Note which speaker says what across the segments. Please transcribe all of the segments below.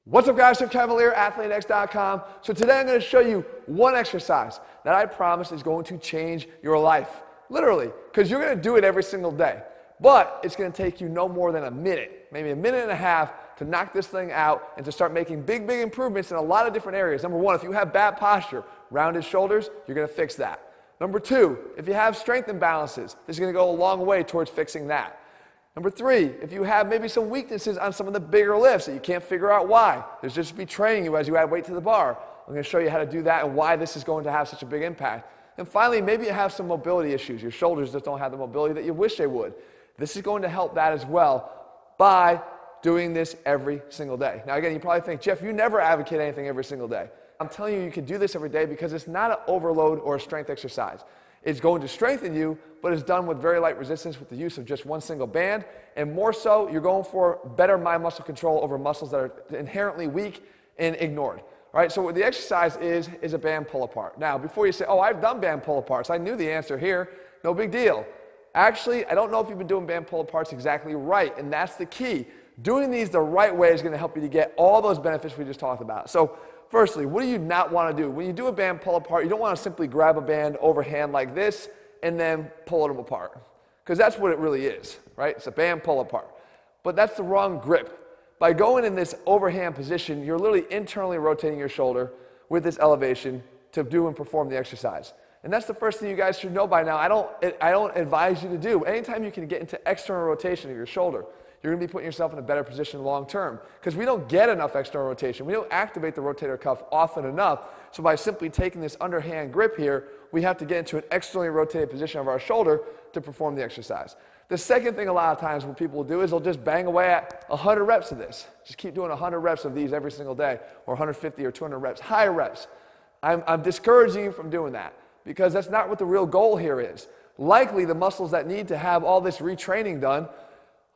Speaker 1: What's up guys, Chef Cavalier, ATHLEAN-X.com. So today I'm going to show you one exercise that I promise is going to change your life. Literally, because you're going to do it every single day. But it's going to take you no more than a minute, maybe a minute and a half to knock this thing out and to start making big improvements in a lot of different areas. Number one, if you have bad posture, rounded shoulders, you're going to fix that. Number two, if you have strength imbalances, this is going to go a long way towards fixing that. Number three, if you have maybe some weaknesses on some of the bigger lifts that you can't figure out why, there's just be training you as you add weight to the bar. I'm going to show you how to do that and why this is going to have such a big impact. And finally, maybe you have some mobility issues. Your shoulders just don't have the mobility that you wish they would. This is going to help that as well by doing this every single day. Now again, you probably think, Jeff, you never advocate anything every single day. I'm telling you, you can do this every day because it's not an overload or a strength exercise. It's going to strengthen you, but it's done with very light resistance with the use of just one single band. And more so, you're going for better mind muscle control over muscles that are inherently weak and ignored. All right, so what the exercise is a band pull apart. Now, before you say, oh, I've done band pull aparts, I knew the answer here, no big deal. Actually, I don't know if you've been doing band pull aparts exactly right, and that's the key. Doing these the right way is going to help you to get all those benefits we just talked about. So, firstly, what do you not want to do? When you do a band pull apart, you don't want to simply grab a band overhand like this and then pull them apart. Because that's what it really is, right? It's a band pull apart. But that's the wrong grip. By going in this overhand position, you're literally internally rotating your shoulder with this elevation to do and perform the exercise. And that's the first thing you guys should know by now. I don't advise you to do. Anytime you can get into external rotation of your shoulder, you're going to be putting yourself in a better position long term. Because we don't get enough external rotation. We don't activate the rotator cuff often enough. So by simply taking this underhand grip here, we have to get into an externally rotated position of our shoulder to perform the exercise. The second thing a lot of times what people will do is they'll just bang away at 100 reps of this. Just keep doing 100 reps of these every single day, or 150 or 200 reps, higher reps. I'm discouraging you from doing that because that's not what the real goal here is. Likely the muscles that need to have all this retraining done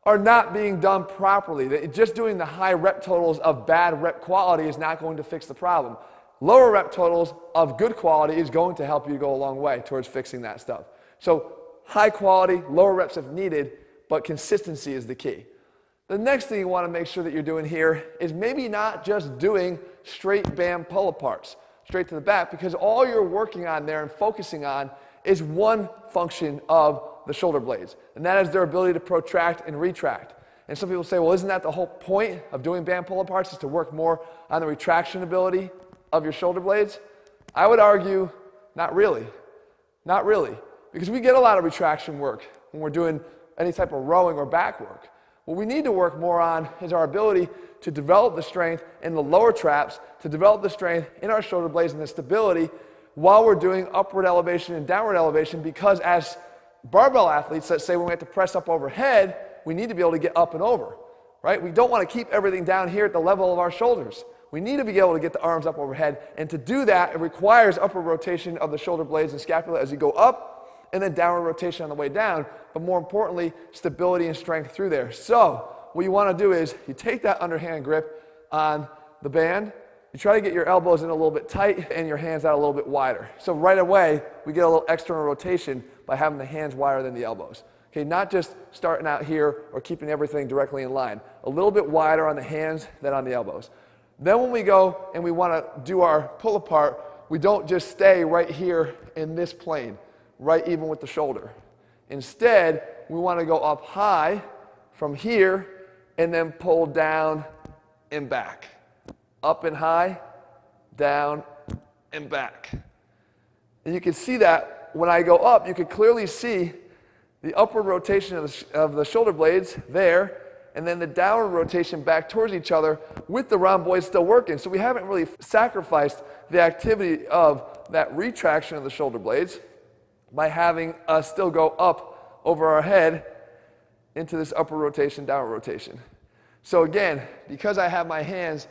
Speaker 1: are not being done properly. Just doing the high rep totals of bad rep quality is not going to fix the problem. Lower rep totals of good quality is going to help you go a long way towards fixing that stuff. So high quality, lower reps if needed, but consistency is the key. The next thing you want to make sure that you're doing here is maybe not just doing straight band pull aparts, straight to the back, because all you're working on there and focusing on is one function of the shoulder blades, and that is their ability to protract and retract. And some people say, well, isn't that the whole point of doing band pull aparts, is to work more on the retraction ability of your shoulder blades? I would argue, not really. Not really. Because we get a lot of retraction work when we're doing any type of rowing or back work. What we need to work more on is our ability to develop the strength in the lower traps, to develop the strength in our shoulder blades and the stability while we're doing upward elevation and downward elevation, because as barbell athletes, let's say when we have to press up overhead, we need to be able to get up and over, right? We don't want to keep everything down here at the level of our shoulders. We need to be able to get the arms up overhead, and to do that, it requires upward rotation of the shoulder blades and scapula as you go up, and then downward rotation on the way down, but more importantly, stability and strength through there. So what you want to do is you take that underhand grip on the band, you try to get your elbows in a little bit tight and your hands out a little bit wider. So right away, we get a little external rotation by having the hands wider than the elbows. Okay, not just starting out here or keeping everything directly in line. A little bit wider on the hands than on the elbows. Then when we go and we want to do our pull apart, we don't just stay right here in this plane, right even with the shoulder. Instead, we want to go up high from here and then pull down and back. Up and high, down and back. And you can see that when I go up, you can clearly see the upward rotation of the shoulder blades there, and then the downward rotation back towards each other with the rhomboid still working. So we haven't really sacrificed the activity of that retraction of the shoulder blades by having us still go up over our head into this upward rotation, downward rotation. So again, because I have my hands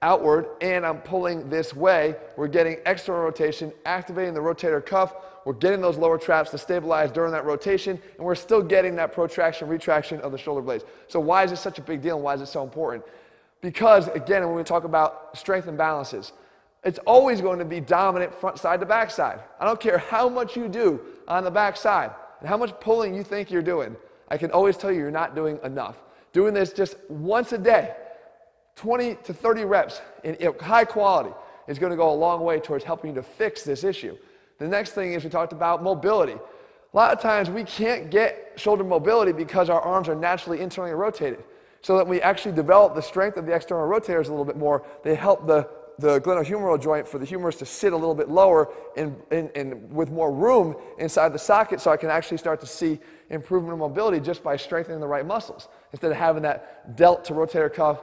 Speaker 1: outward and I'm pulling this way, we're getting external rotation, activating the rotator cuff, we're getting those lower traps to stabilize during that rotation, and we're still getting that protraction, retraction of the shoulder blades. So why is this such a big deal and why is it so important? Because again, when we talk about strength imbalances, it's always going to be dominant front side to back side. I don't care how much you do on the back side and how much pulling you think you're doing. I can always tell you you're not doing enough. Doing this just once a day, 20 to 30 reps in high quality is going to go a long way towards helping you to fix this issue. The next thing is we talked about mobility. A lot of times we can't get shoulder mobility because our arms are naturally internally rotated. So that we actually develop the strength of the external rotators a little bit more. They help the glenohumeral joint for the humerus to sit a little bit lower and with more room inside the socket, so I can actually start to see improvement in mobility just by strengthening the right muscles instead of having that delt to rotator cuff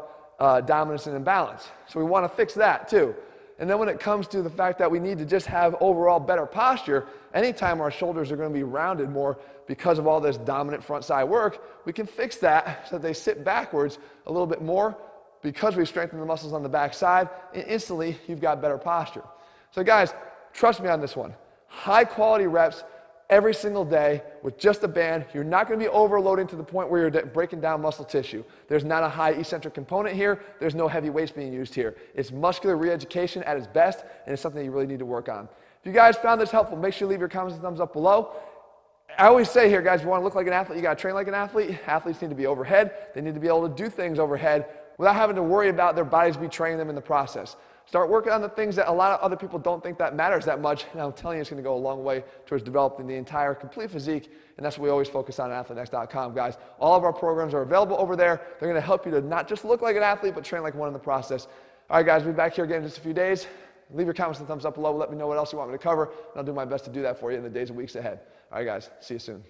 Speaker 1: dominance and imbalance. So we want to fix that too. And then when it comes to the fact that we need to just have overall better posture, anytime our shoulders are going to be rounded more because of all this dominant front side work, we can fix that so that they sit backwards a little bit more because we've strengthened the muscles on the back side, and instantly you've got better posture. So guys, trust me on this one. High quality reps every single day with just a band. You're not going to be overloading to the point where you're breaking down muscle tissue. There's not a high eccentric component here. There's no heavy weights being used here. It's muscular re-education at its best, and it's something you really need to work on. If you guys found this helpful, make sure you leave your comments and thumbs up below. I always say here, guys, if you want to look like an athlete, you got to train like an athlete. Athletes need to be overhead. They need to be able to do things overhead without having to worry about their bodies betraying them in the process. Start working on the things that a lot of other people don't think that matters that much, and I'm telling you it's going to go a long way towards developing the entire complete physique, and that's what we always focus on at ATHLEAN-X.com, guys. All of our programs are available over there. They're going to help you to not just look like an athlete, but train like one in the process. All right, guys, we'll be back here again in just a few days. Leave your comments and thumbs up below. Let me know what else you want me to cover, and I'll do my best to do that for you in the days and weeks ahead. All right, guys, see you soon.